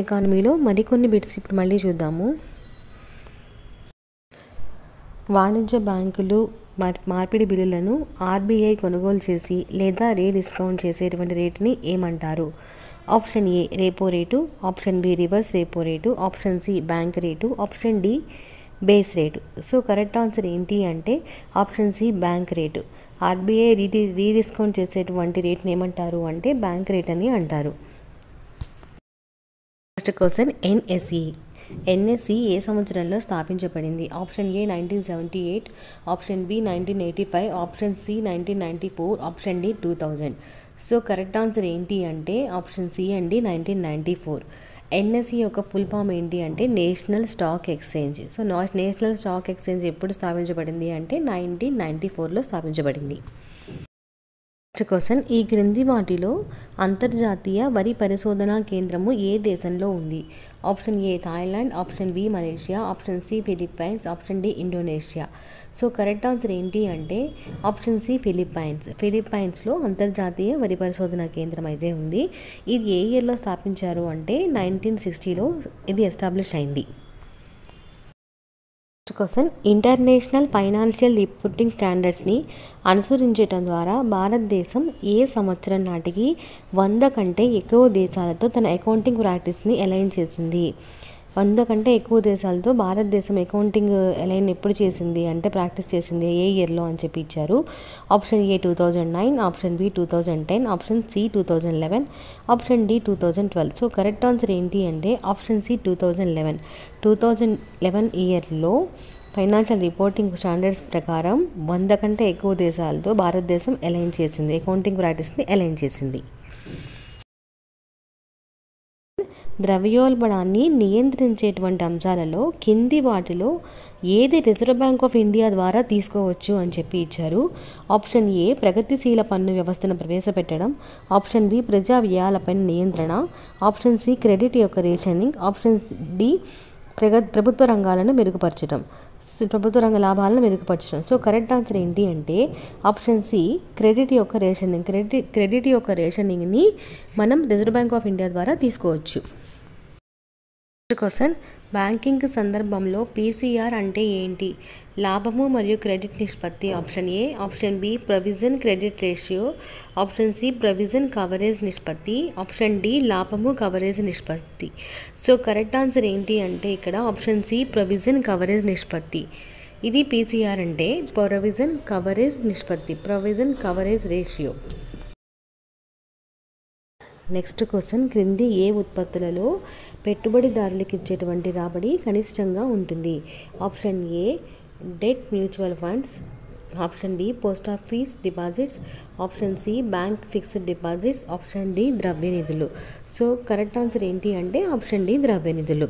ఎకానమీలో మరికొన్ని బిట్స్ ఇప్పుడు మళ్ళీ చూద్దాము. వాణిజ్య బ్యాంకులు మార్పిడి బిల్లులను ఆర్బీఐ కొనుగోలు చేసి లేదా రీడిస్కౌంట్ చేసేటువంటి రేటుని ఏమంటారు? Option A repo rate, option B reverse repo rate, option C bank rate, option D base rate. So correct answer ఏంటి అంటే option C bank rate. RBI rediscount చేసేటువంటి రేట్ని ఏమంటారు అంటే బ్యాంక్ రేట్ అని అంటారు. నెక్స్ట్ క్వశ్చన్ ఎన్ఎస్ఈ ఏ సంవత్సరంలో స్థాపించబడింది? Option A 1978, option B 1985, option C 1994, option D 2000. So correct answer ఏంటి అంటే ఆప్షన్ సి అండి 1994. ఎన్ఎస్ఈ యొక్క ఫుల్ ఫామ్ ఏంటి అంటే national stock exchange. So national stock exchange ఎప్పుడు స్థాపించబడింది అంటే 1994లో స్థాపించబడింది. నెక్స్ట్ క్వశ్చన్ ఈ క్రింది వాటిలో అంతర్జాతీయ వరి పరిశోధనా కేంద్రము ఏ దేశంలో ఉంది? Option A Thailand, option B Malaysia, option C Philippines, option D Indonesia. So correct answer ఏంటి అంటే ఆప్షన్ సి ఫిలిప్పైన్స్లో అంతర్జాతీయ వరి పరిశోధనా కేంద్రం అయితే ఉంది. ఇది ఏ ఇయర్లో స్థాపించారు అంటే 1960లో ఇది ఎస్టాబ్లిష్ అయింది. Next question international financial reporting స్టాండర్డ్స్ని అనుసరించడం ద్వారా భారతదేశం ఏ సంవత్సరం నాటికి 100 కంటే ఎక్కువ దేశాలతో తన అకౌంటింగ్ ప్రాక్టీస్ని అలైన్ చేసింది? 100 కంటే ఎక్కువ దేశాలతో భారతదేశం అకౌంటింగ్ అలైన్ ఎప్పుడు చేసింది అంటే ప్రాక్టీస్ చేసింది ఏ ఇయర్లో అని చెప్పి ఇచ్చారు. Option A 2009, option B 2010, option C 2011, option D 2012. So correct answer ఏంటి అంటే ఆప్షన్ సి 2011 ఇయర్లో ఫైనాన్షియల్ రిపోర్టింగ్ స్టాండర్డ్స్ ప్రకారం 100 కంటే ఎక్కువ దేశాలతో భారతదేశం అలైన్ చేసింది, అకౌంటింగ్ ప్రాక్టీస్ని అలైన్ చేసింది. ద్రవ్యోల్బణాన్ని నియంత్రించేటువంటి అంశాలలో కింది వాటిలో ఏది రిజర్వ్ బ్యాంక్ ఆఫ్ ఇండియా ద్వారా తీసుకోవచ్చు అని చెప్పి ఇచ్చారు. ఆప్షన్ ఏ ప్రగతిశీల పన్ను వ్యవస్థను ప్రవేశపెట్టడం, ఆప్షన్ బి ప్రజా వ్యయాలపై నియంత్రణ, ఆప్షన్ సి క్రెడిట్ యొక్క రేషనింగ్, ఆప్షన్ డి ప్రభుత్వ రంగాలను మెరుగుపరచడం, ప్రభుత్వ రంగ లాభాలను మెరుగుపరచడం. సో కరెక్ట్ ఆన్సర్ ఏంటి అంటే ఆప్షన్ సి క్రెడిట్ యొక్క రేషనింగ్ని మనం రిజర్వ్ బ్యాంక్ ఆఫ్ ఇండియా ద్వారా తీసుకోవచ్చు. క్వశ్చన్ బ్యాంకింగ్ సందర్భంలో పీసీఆర్ అంటే ఏంటి? లాభము మరియు క్రెడిట్ నిష్పత్తి. Option A, option B provision credit ratio, option C provision coverage నిష్పత్తి, ఆప్షన్ డి లాభము కవరేజ్ నిష్పత్తి. సో కరెక్ట్ ఆన్సర్ ఏంటి అంటే ఇక్కడ ఆప్షన్ సి ప్రొవిజన్ కవరేజ్ నిష్పత్తి. ఇది పీసీఆర్ అంటే ప్రొవిజన్ కవరేజ్ నిష్పత్తి, provision coverage ratio. Next question క్రింది ఏ ఉత్పత్తులలో పెట్టుబడిదారులకు ఇచ్చేటువంటి రాబడి కనిష్టంగా ఉంటుంది? Option A debt mutual funds, option B post office deposits, option C bank fixed deposits, option D ద్రవ్య నిధులు. సో కరెక్ట్ ఆన్సర్ ఏంటి అంటే ఆప్షన్ డి ద్రవ్య నిధులు.